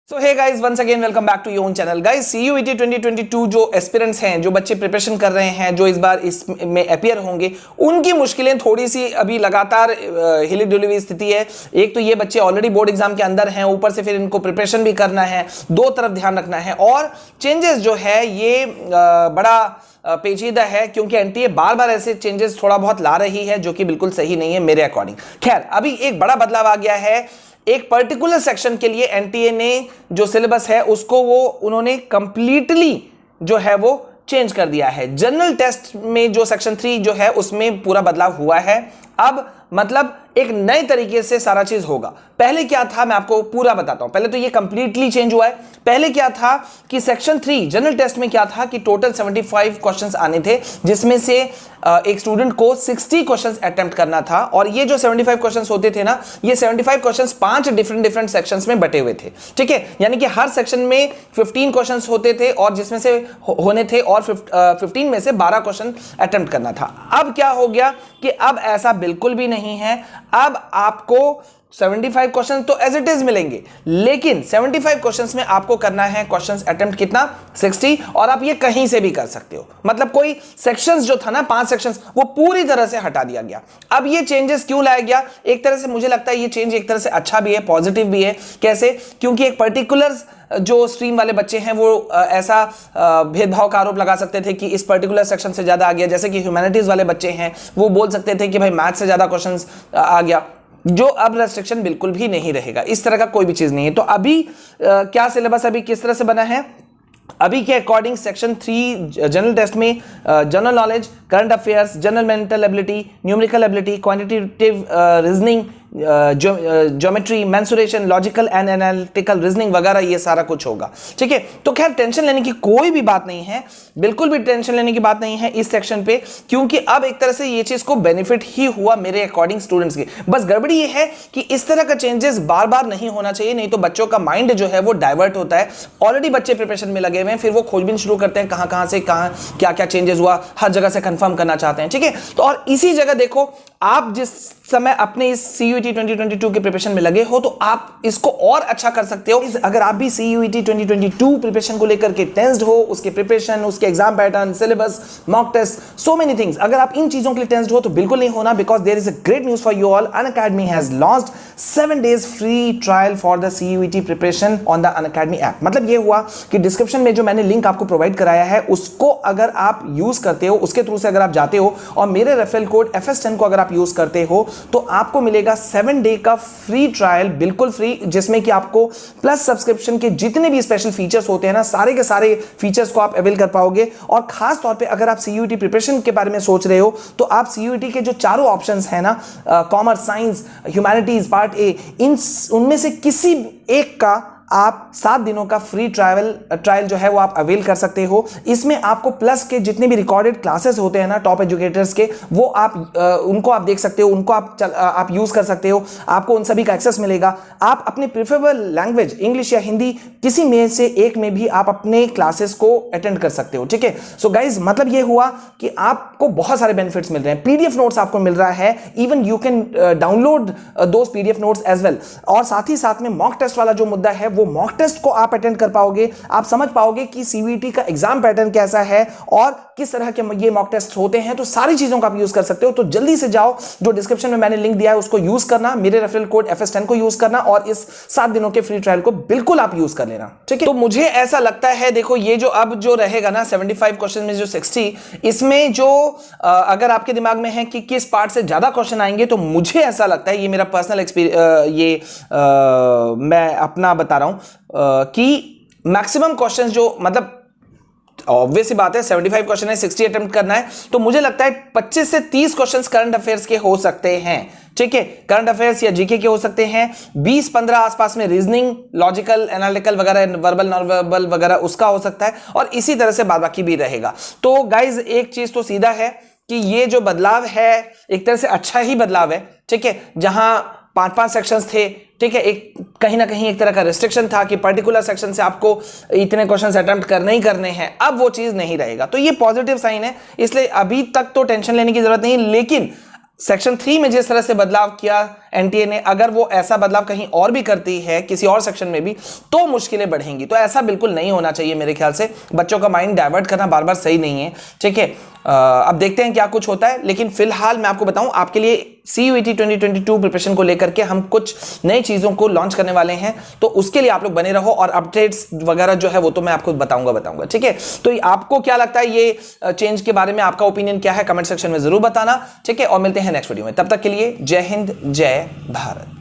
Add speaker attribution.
Speaker 1: So hey guys once again welcome back to your own channel guys. CUET 2022 जो aspirants हैं, जो बच्चे preparation कर रहे हैं, जो इस बार इसमें अपीयर होंगे, उनकी मुश्किलें थोड़ी सी अभी लगातार हिली डुली हुई स्थिति है। एक तो ये बच्चे ऑलरेडी बोर्ड एग्जाम के अंदर हैं, ऊपर से फिर इनको प्रिपरेशन भी करना है, दो तरफ ध्यान रखना है। और चेंजेस जो है ये बड़ा पेचीदा है, क्योंकि एनटीए बार बार ऐसे चेंजेस थोड़ा बहुत ला रही है जो कि बिल्कुल सही नहीं है मेरे अकॉर्डिंग। खैर, अभी एक बड़ा बदलाव आ गया है। एक पर्टिकुलर सेक्शन के लिए एनटीए ने जो सिलेबस है उसको उन्होंने कंप्लीटली जो है वो चेंज कर दिया है। जनरल टेस्ट में जो सेक्शन 3 जो है उसमें पूरा बदलाव हुआ है। अब मतलब एक नए तरीके से सारा चीज होगा। पहले क्या था मैं आपको पूरा बताता हूं। पहले तो ये कंप्लीटली चेंज हुआ है। पहले क्या था कि सेक्शन 3 जनरल टेस्ट में क्या था कि टोटल 75 क्वेश्चंस आने थे, जिसमें से एक स्टूडेंट को 60 क्वेश्चंस अटेम्प्ट करना था। और ये जो 75 क्वेश्चंस होते थे ना, ये 75 क्वेश्चंस 5 डिफरेंट सेक्शंस में बटे हुए थे। ठीक है, यानी कि हर सेक्शन में 15 क्वेश्चंस होते थे और जिसमें से होने थे और 15 में से 12 क्वेश्चन अटेम्प्ट करना था। अब क्या हो गया कि अब ऐसा बिल्कुल भी नहीं है। अब आपको 75 क्वेश्चन तो एज इट इज मिलेंगे, लेकिन 75 क्वेश्चंस में आपको करना है क्वेश्चंस अटेम्प्ट कितना 60। और आप ये कहीं से भी कर सकते हो। मतलब कोई सेक्शंस जो था ना, 5 सेक्शंस, वो पूरी तरह से हटा दिया गया। अब ये चेंजेस क्यों लाया गया? एक तरह से मुझे लगता है ये चेंज एक तरह से अच्छा भी है, पॉजिटिव भी है। कैसे? क्योंकि एक पर्टिकुलर जो स्ट्रीम वाले बच्चे हैं वो ऐसा भेदभाव का आरोप लगा सकते थे कि इस पर्टिकुलर सेक्शन से ज्यादा आ गया। जैसे कि ह्यूमैनिटीज वाले बच्चे हैं, वो बोल सकते थे कि भाई मैथ से ज्यादा क्वेश्चंस आ गया। जो अब रेस्ट्रिक्शन बिल्कुल भी नहीं रहेगा, इस तरह का कोई भी चीज नहीं है। तो अभी क्या सिलेबस अभी किस तरह से बना है? अभी के अकॉर्डिंग सेक्शन 3 जनरल टेस्ट में general knowledge, current affairs, general mental ability, numerical ability, quantitative reasoning, geometry, mensuration, logical and analytical reasoning वगैरह, ये सारा कुछ होगा। ठीक है, तो खैर टेंशन लेने की कोई भी बात नहीं है, बिल्कुल भी टेंशन लेने की बात नहीं है इस सेक्शन पे, क्योंकि अब एक तरह से ये चीज को बेनिफिट ही हुआ मेरे अकॉर्डिंग स्टूडेंट्स के। बस गड़बड़ी ये है कि इस तरह का चेंजेस बार बार नहीं होना चाहिए, नहीं तो बच्चों का माइंड जो है वो डाइवर्ट होता है। ऑलरेडी बच्चे प्रिपरेशन में लगे हुए हैं, फिर वो खोजबीन शुरू करते हैं कहां से कहां क्या क्या चेंजेस हुआ, हर जगह से कंफर्म करना चाहते हैं। ठीक है, तो और इसी जगह देखो, आप जिस समय अपने इस सीयूईटी 2022 के प्रिपरेशन में लगे हो, तो आप इसको और अच्छा कर सकते हो। अगर आप भी सीयूईटी 2022 प्रिपरेशन को लेकर के टेंस्ड हो, उसके प्रिपरेशन, उसके exam pattern, syllabus, mock test, so many things, अगर आप इन चीजों के लिए टेंस्ड हो तो बिल्कुल नहीं होना, because there is a great news for you all. Unacademy has launched 7 days free trial for the CUET preparation on the Unacademy app. मतलब ये हुआ कि डिस्क्रिप्शन में जो मैंने लिंक आपको प्रोवाइड कराया है, उसको अगर आप यूज करते हो, उसके थ्रू से अगर आप जाते हो और मेरे रेफरल कोड FS10 को अगर आप यूज करते हो, तो आपको मिलेगा 7 डे का फ्री ट्रायल, बिल्कुल फ्री, जिसमें कि आपको प्लस सब्सक्रिप्शन के जितने भी स्पेशल फीचर्स होते हैं ना, सारे के सारे फीचर्स को आप अवेल कर पाओगे। और खास तौर पे अगर आप सीयूईटी प्रिपरेशन के बारे में सोच रहे हो, तो आप सीयूईटी के जो चारों ऑप्शंस हैं ना, commerce, science, humanities, part A, उनमें से किसी एक का आप 7 दिनों का फ्री ट्रायल जो है वो आप अवेल कर सकते हो। इसमें आपको प्लस के जितने भी रिकॉर्डेड क्लासेस होते हैं ना टॉप एजुकेटर्स के, वो आप उनको आप देख सकते हो, उनको आप यूज कर सकते हो, आपको उन सभी का एक्सेस मिलेगा। आप अपने प्रेफरेबल लैंग्वेज, इंग्लिश या हिंदी, किसी में से एक में भी आप अपने क्लासेस को अटेंड कर सकते हो। ठीक है, सो गाइज, मतलब ये हुआ कि आपको बहुत सारे बेनिफिट्स मिल रहे हैं। पीडीएफ नोट्स आपको मिल रहा है, even you can download those PDF notes as well. और साथ ही साथ में मॉक टेस्ट वाला जो मुद्दा है, वो मॉक टेस्ट को आप अटेंड कर पाओगे, आप समझ पाओगे कि सीयूईटी का एग्जाम पैटर्न कैसा है और किस तरह के ये मॉक टेस्ट होते हैं। तो सारी चीजों का आप यूज कर सकते हो। तो जल्दी से जाओ, जो डिस्क्रिप्शन में मैंने लिंक दिया है उसको यूज करना, मेरे रेफरल कोड FS10 को यूज करना, और इस 7 दिनों के फ्री ट्रायल को बिल्कुल आप यूज कर लेना। ठीक है, तो मुझे ऐसा लगता है, देखो ये जो अब जो रहेगा ना 75 क्वेश्चन में जो 60, इसमें जो अगर आपके दिमाग में है कि किस पार्ट से ज्यादा क्वेश्चन आएंगे, तो मुझे ऐसा लगता है, ये मेरा पर्सनल एक्सपीरियंस, मैं अपना बता रहा हूं कि मैक्सिमम क्वेश्चंस जो, मतलब ऑब्वियस ही बात है 75 क्वेश्चन है, 60 अटेम्प्ट करना है, तो मुझे लगता है 25 से 30 क्वेश्चंस करंट अफेयर्स के हो सकते हैं। ठीक है, करंट अफेयर्स या जीके के हो सकते हैं। 20-15 आसपास में रीजनिंग, लॉजिकल, एनालिटिकल वगैरह, वर्बल, नॉन वर्बल वगैरह उसका हो सकता है, और इसी तरह से बाद बाकी भी रहेगा। तो गाइज, एक चीज तो सीधा है कि ये जो बदलाव है एक तरह से अच्छा ही बदलाव है। ठीक है, जहां 5-5 सेक्शंस थे, ठीक है, एक कहीं ना कहीं एक तरह का रिस्ट्रिक्शन था कि पर्टिकुलर सेक्शन से आपको इतने क्वेश्चंस अटेम्प्ट करने ही करने हैं, अब वो चीज नहीं रहेगा। तो ये पॉजिटिव साइन है, इसलिए अभी तक तो टेंशन लेने की जरूरत नहीं। लेकिन सेक्शन 3 में जिस तरह से बदलाव किया एनटीए ने, अगर वो ऐसा बदलाव कहीं और भी करती है किसी और सेक्शन में भी, तो मुश्किलें बढ़ेंगी। तो ऐसा बिल्कुल नहीं होना चाहिए मेरे ख्याल से। बच्चों का माइंड डाइवर्ट करना बार बार सही नहीं है, ठीक है। अब देखते हैं क्या कुछ होता है, लेकिन फिलहाल मैं आपको बताऊं, आपके लिए CUET 2022 प्रिपरेशन को लेकर के हम कुछ नई चीजों को लॉन्च करने वाले हैं, तो उसके लिए आप लोग बने रहो, और अपडेट्स वगैरह जो है वो तो मैं आपको बताऊंगा, ठीक है। तो आपको क्या लगता है ये चेंज के बारे में, आपका ओपिनियन क्या है, कमेंट सेक्शन में जरूर बताना, ठीक है। और मिलते हैं नेक्स्ट वीडियो में, तब तक के लिए जय हिंद, जय भारत।